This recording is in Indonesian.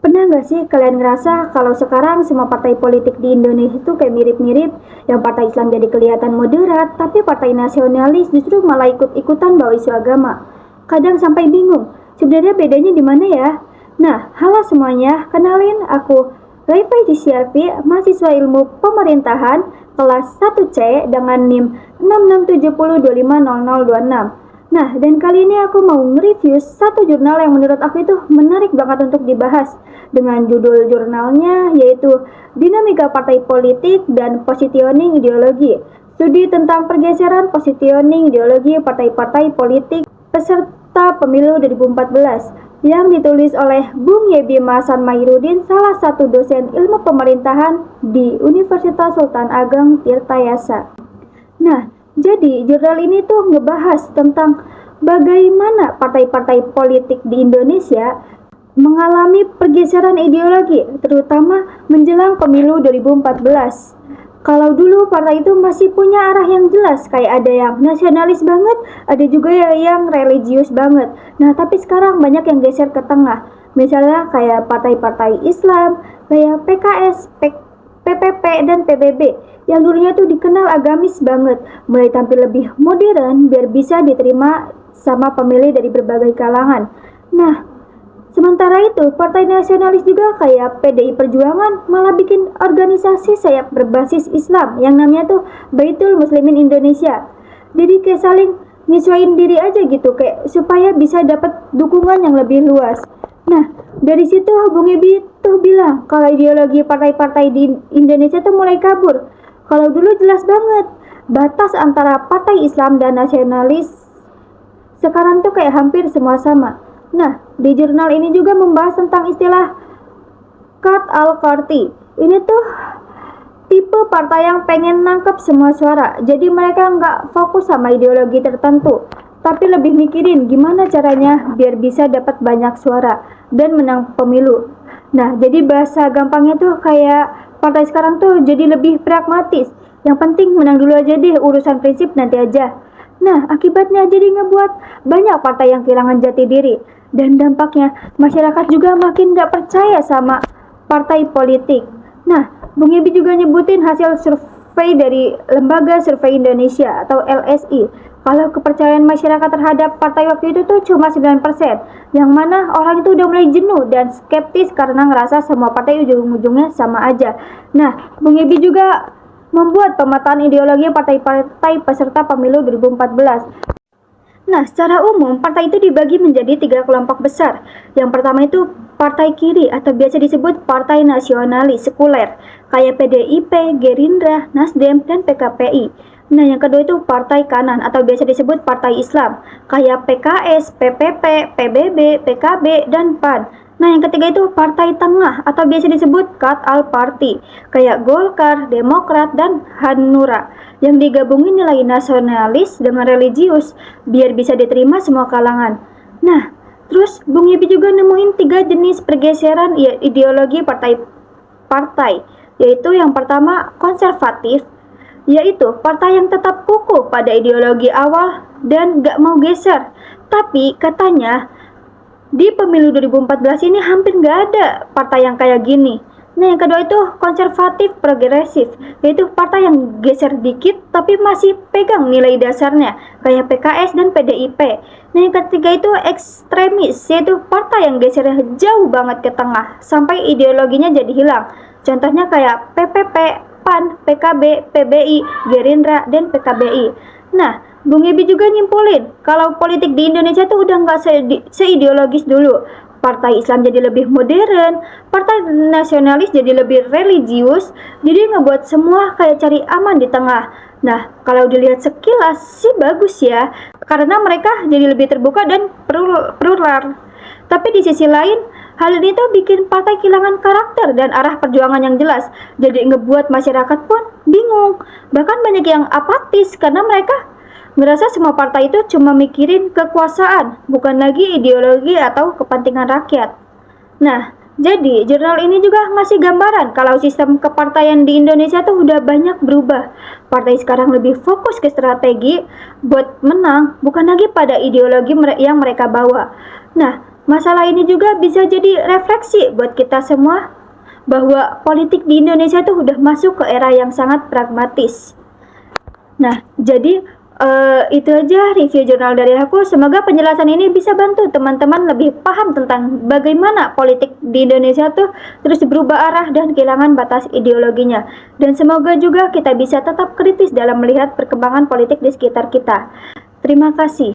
Pernah nggak sih kalian ngerasa kalau sekarang semua partai politik di Indonesia itu kayak mirip-mirip? Yang partai Islam jadi kelihatan moderat, tapi partai nasionalis justru malah ikut-ikutan bawa isu agama. Kadang sampai bingung, sebenarnya bedanya di mana ya? Nah, halo semuanya, kenalin aku Rifai Disyarfi, mahasiswa ilmu pemerintahan kelas 1C dengan NIM 6670250026. Nah, dan kali ini aku mau nge-review satu jurnal yang menurut aku itu menarik banget untuk dibahas. Dengan judul jurnalnya yaitu Dinamika Partai Politik dan Positioning Ideologi. Studi tentang pergeseran positioning ideologi partai-partai politik peserta pemilu 2014 yang ditulis oleh Bung Yebi Masan Mairudin, salah satu dosen ilmu pemerintahan di Universitas Sultan Ageng Tirtayasa. Nah, jadi jurnal ini tuh ngebahas tentang bagaimana partai-partai politik di Indonesia mengalami pergeseran ideologi, terutama menjelang pemilu 2014. Kalau dulu partai itu masih punya arah yang jelas, kayak ada yang nasionalis banget, ada juga yang religius banget. Nah, tapi sekarang banyak yang geser ke tengah. Misalnya kayak partai-partai Islam, kayak PKS, PPP, dan PBB yang dulunya tuh dikenal agamis banget, mulai tampil lebih modern biar bisa diterima sama pemilih dari berbagai kalangan. Nah, sementara itu partai nasionalis juga kayak PDI Perjuangan malah bikin organisasi sayap berbasis Islam yang namanya tuh Baitul Muslimin Indonesia. Jadi kayak saling nyesuaiin diri aja gitu, kayak supaya bisa dapat dukungan yang lebih luas. Nah, dari situ Bung Ebi tuh bilang kalau ideologi partai-partai di Indonesia tuh mulai kabur. Kalau dulu jelas banget batas antara partai Islam dan nasionalis, sekarang tuh kayak hampir semua sama. Nah, di jurnal ini juga membahas tentang istilah cut al-party. Ini tuh tipe partai yang pengen nangkep semua suara. Jadi mereka nggak fokus sama ideologi tertentu, tapi lebih mikirin gimana caranya biar bisa dapat banyak suara dan menang pemilu. Nah, jadi bahasa gampangnya tuh kayak partai sekarang tuh jadi lebih pragmatis. Yang penting menang dulu aja deh, urusan prinsip nanti aja. Nah, akibatnya jadi ngebuat banyak partai yang kehilangan jati diri. Dan dampaknya masyarakat juga makin gak percaya sama partai politik. Nah, Bung Ebi juga nyebutin hasil survei dari Lembaga Survei Indonesia atau LSI. Kalau kepercayaan masyarakat terhadap partai waktu itu tuh cuma 9%, yang mana orang itu udah mulai jenuh dan skeptis karena ngerasa semua partai ujung-ujungnya sama aja. Nah, Bung Ebi juga membuat pemetaan ideologi partai-partai peserta pemilu 2014. Nah, secara umum partai itu dibagi menjadi 3 kelompok besar. Yang pertama itu partai kiri atau biasa disebut partai nasionalis sekuler, kayak PDIP, Gerindra, Nasdem, dan PKPI. Nah, yang kedua itu partai kanan atau biasa disebut partai Islam, kayak PKS, PPP, PBB, PKB, dan PAN. Nah, yang ketiga itu partai tengah atau biasa disebut cut al party, kayak Golkar, Demokrat, dan Hanura, yang digabungin nilai nasionalis dengan religius biar bisa diterima semua kalangan. Nah, terus Bung Yebi juga nemuin 3 jenis pergeseran ideologi partai, yaitu yang pertama konservatif, yaitu partai yang tetap kukuh pada ideologi awal dan gak mau geser. Tapi katanya di pemilu 2014 ini hampir gak ada partai yang kayak gini. Nah, yang kedua itu konservatif progresif, yaitu partai yang geser dikit tapi masih pegang nilai dasarnya, kayak PKS dan PDIP. Nah, yang ketiga itu ekstremis, yaitu partai yang geser jauh banget ke tengah sampai ideologinya jadi hilang. Contohnya kayak PPP, PAN, PKB, PBI, Gerindra, dan PKBI. Nah, Bung Ebi juga nyimpulin kalau politik di Indonesia tuh udah nggak seideologis dulu. Partai Islam jadi lebih modern, partai nasionalis jadi lebih religius, jadi ngebuat semua kayak cari aman di tengah. Nah, kalau dilihat sekilas sih bagus ya, karena mereka jadi lebih terbuka dan plural. Tapi di sisi lain, hal ini tuh bikin partai kehilangan karakter dan arah perjuangan yang jelas. Jadi ngebuat masyarakat pun bingung. Bahkan banyak yang apatis karena mereka ngerasa semua partai itu cuma mikirin kekuasaan, bukan lagi ideologi atau kepentingan rakyat. Nah, jadi jurnal ini juga ngasih gambaran kalau sistem kepartaian di Indonesia tuh udah banyak berubah. Partai sekarang lebih fokus ke strategi buat menang, bukan lagi pada ideologi yang mereka bawa. Nah, masalah ini juga bisa jadi refleksi buat kita semua bahwa politik di Indonesia tuh udah masuk ke era yang sangat pragmatis. Nah, jadi itu aja review jurnal dari aku. Semoga penjelasan ini bisa bantu teman-teman lebih paham tentang bagaimana politik di Indonesia tuh terus berubah arah dan kehilangan batas ideologinya. Dan semoga juga kita bisa tetap kritis dalam melihat perkembangan politik di sekitar kita. Terima kasih.